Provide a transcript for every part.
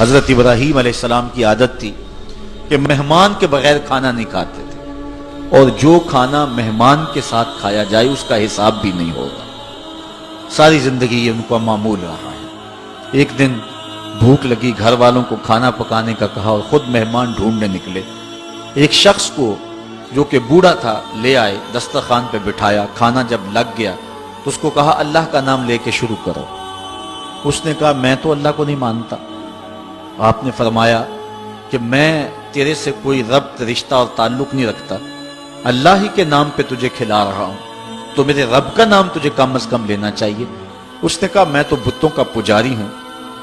حضرت ابراہیم علیہ السلام کی عادت تھی کہ مہمان کے بغیر کھانا نہیں کھاتے تھے، اور جو کھانا مہمان کے ساتھ کھایا جائے اس کا حساب بھی نہیں ہوگا۔ ساری زندگی یہ ان کو معمول رہا ہے۔ ایک دن بھوک لگی، گھر والوں کو کھانا پکانے کا کہا اور خود مہمان ڈھونڈنے نکلے۔ ایک شخص کو جو کہ بوڑھا تھا لے آئے، دسترخوان پہ بٹھایا، کھانا جب لگ گیا تو اس کو کہا اللہ کا نام لے کے شروع کرو۔ اس نے کہا میں تو اللہ کو نہیں مانتا۔ آپ نے فرمایا کہ میں تیرے سے کوئی ربط، رشتہ اور تعلق نہیں رکھتا، اللہ ہی کے نام پہ تجھے کھلا رہا ہوں، تو میرے رب کا نام تجھے کم از کم لینا چاہیے۔ اس نے کہا میں تو بتوں کا پجاری ہوں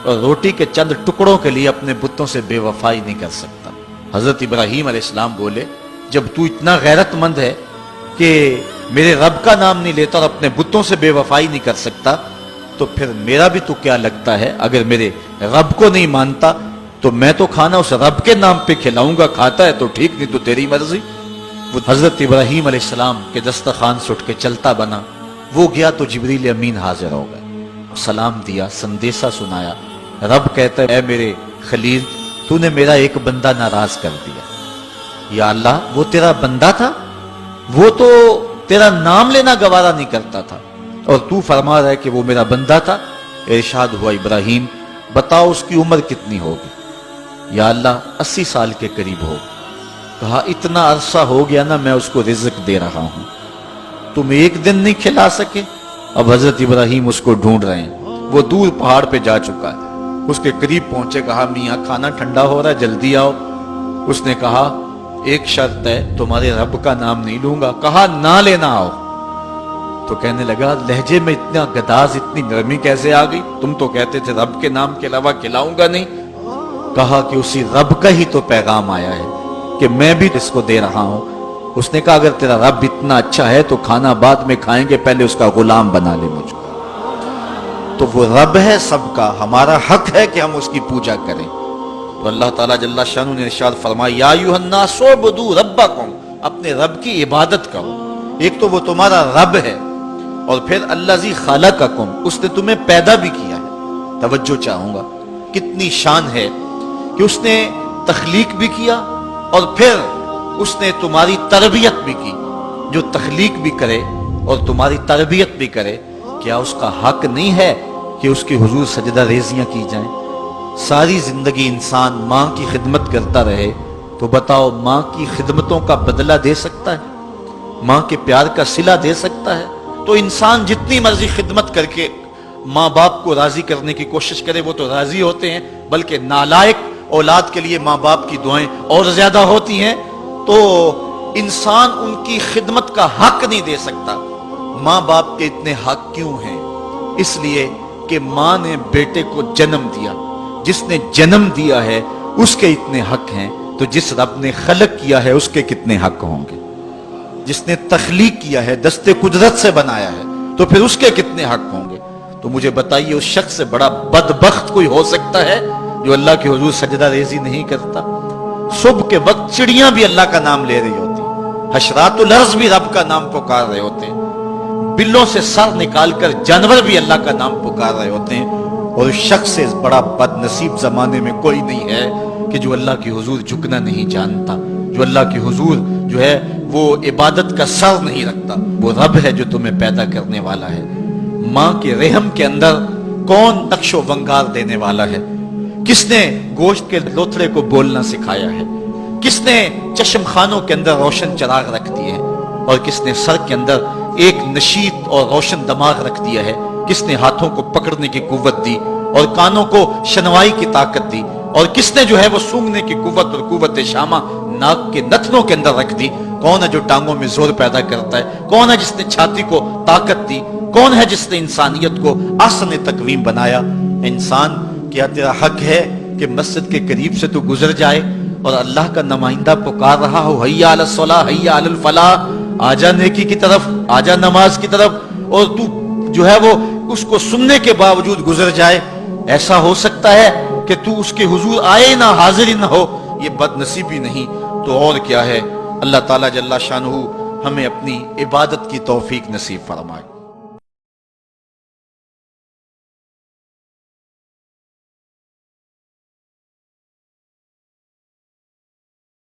اور روٹی کے چند ٹکڑوں کے لیے اپنے بتوں سے بے وفائی نہیں کر سکتا۔ حضرت ابراہیم علیہ السلام بولے جب تو اتنا غیرت مند ہے کہ میرے رب کا نام نہیں لیتا اور اپنے بتوں سے بے وفائی نہیں کر سکتا، تو پھر میرا بھی تو کیا لگتا ہے، اگر میرے رب کو نہیں مانتا تو میں تو کھانا اس رب کے نام پہ کھلاؤں گا، کھاتا ہے تو ٹھیک، نہیں تو تیری مرضی۔ وہ حضرت ابراہیم علیہ السلام کے دسترخوان سے اٹھ کے چلتا بنا، وہ گیا تو جبریل امین حاضر ہو گئے، سلام دیا، سندیسہ سنایا۔ رب کہتا ہے اے میرے خلیل، تو نے میرا ایک بندہ ناراض کر دیا۔ یا اللہ، وہ تیرا بندہ تھا، وہ تو تیرا نام لینا گوارا نہیں کرتا تھا، اور تو فرما رہا ہے کہ وہ میرا بندہ تھا۔ ارشاد ہوا ابراہیم بتاؤ اس کی عمر کتنی ہوگی؟ یا اللہ 80 سال کے قریب ہوگی۔ کہا اتنا عرصہ ہو گیا نا میں اس کو رزق دے رہا ہوں، تم ایک دن نہیں کھلا سکے؟ اب حضرت ابراہیم اس کو ڈھونڈ رہے ہیں، وہ دور پہاڑ پہ جا چکا ہے، اس کے قریب پہنچے، کہا میاں کھانا ٹھنڈا ہو رہا ہے جلدی آؤ۔ اس نے کہا ایک شرط ہے، تمہارے رب کا نام نہیں لوں گا۔ کہا نہ لینا آؤ۔ تو کہنے لگا لہجے میں اتنا گداز، اتنی نرمی کیسے آ گئی؟ تم تو کہتے تھے رب کے نام کے علاوہ کھلاؤں گا نہیں۔ کہا کہ اسی رب کا ہی تو پیغام آیا ہے کہ میں بھی اس کو دے رہا ہوں۔ اس نے کہا اگر تیرا رب اتنا اچھا ہے تو کھانا بعد میں کھائیں گے، پہلے اس کا غلام بنا لے مجھ کو۔ تو وہ رب ہے سب کا، ہمارا حق ہے کہ ہم اس کی پوجا کریں۔ تو اللہ تعالیٰ جل شانہ نے ارشاد فرمایا یا ایھا الناس اعبدوا ربکم، اپنے رب کی عبادت کرو۔ ایک تو وہ تمہارا رب ہے، اور پھر الذی خلقکم، اس نے تمہیں پیدا بھی کیا ہے۔ توجہ چاہوں گا کتنی شان ہے کہ اس نے تخلیق بھی کیا اور پھر اس نے تمہاری تربیت بھی کی۔ جو تخلیق بھی کرے اور تمہاری تربیت بھی کرے، کیا اس کا حق نہیں ہے کہ اس کے حضور سجدہ ریزیاں کی جائیں؟ ساری زندگی انسان ماں کی خدمت کرتا رہے تو بتاؤ ماں کی خدمتوں کا بدلہ دے سکتا ہے؟ ماں کے پیار کا صلہ دے سکتا ہے؟ تو انسان جتنی مرضی خدمت کر کے ماں باپ کو راضی کرنے کی کوشش کرے وہ تو راضی ہوتے ہیں، بلکہ نالائق اولاد کے لیے ماں باپ کی دعائیں اور زیادہ ہوتی ہیں۔ تو انسان ان کی خدمت کا حق نہیں دے سکتا۔ ماں باپ کے اتنے حق کیوں ہیں؟ اس لیے کہ ماں نے بیٹے کو جنم دیا، جس نے جنم دیا ہے اس کے اتنے حق ہیں، تو جس رب نے خلق کیا ہے اس کے کتنے حق ہوں گے؟ جس نے تخلیق کیا ہے، دستے قدرت سے بنایا ہے، تو پھر اس کے کتنے حق ہوں گے؟ تو مجھے بتائیے اس شخص سے بڑا بدبخت کوئی ہو سکتا ہے جو اللہ کے حضور سجدہ ریزی نہیں کرتا؟ صبح کے وقت چڑیاں بھی اللہ کا نام لے رہی ہوتی، حشرات الارض بھی رب کا نام پکار رہے ہوتے ہیں، بلوں سے سر نکال کر جانور بھی اللہ کا نام پکار رہے ہوتے ہیں، اور اس شخص سے بڑا بد نصیب زمانے میں کوئی نہیں ہے کہ جو اللہ کے حضور جھکنا نہیں جانتا، جو اللہ کے حضور جو ہے وہ عبادت کا سر نہیں رکھتا۔ وہ رب ہے جو تمہیں پیدا کرنے والا ہے۔ ماں کے رحم کے اندر کون نقش و ونگار دینے والا ہے؟ کس نے گوشت کے لوتھڑے کو بولنا سکھایا ہے؟ کس نے چشم خانوں کے اندر روشن چراغ رکھ دیے ہیں؟ اور کس نے سر کے اندر ایک نشیط اور روشن دماغ رکھ دیا ہے؟ کس نے ہاتھوں کو پکڑنے کی قوت دی اور کانوں کو شنوائی کی طاقت دی؟ اور کس نے جو ہے وہ سونگھنے کی قوت اور قوت شامہ ناک کے نتنوں کے اندر رکھ دی؟ کون ہے جو ٹانگوں میں زور پیدا کرتا ہے؟ کون ہے جس نے چھاتی کو طاقت دی؟ کون ہے جس نے انسانیت کو احسن تقویم بنایا؟ انسان، کیا تیرا حق ہے کہ مسجد کے قریب سے تو گزر جائے اور اللہ کا نمائندہ پکار رہا ہو حیا علی الصلاۃ حیا علی الفلاح، آجا نیکی کی طرف، آجا نماز کی طرف، اور تو جو ہے وہ اس کو سننے کے باوجود گزر جائے؟ ایسا ہو سکتا ہے کہ تو اس کے حضور آئے نہ، حاضر ہی نہ ہو؟ یہ بد نصیبی نہیں تو اور کیا ہے؟ اللہ تعالیٰ جل شانہ ہمیں اپنی عبادت کی توفیق نصیب فرمائے۔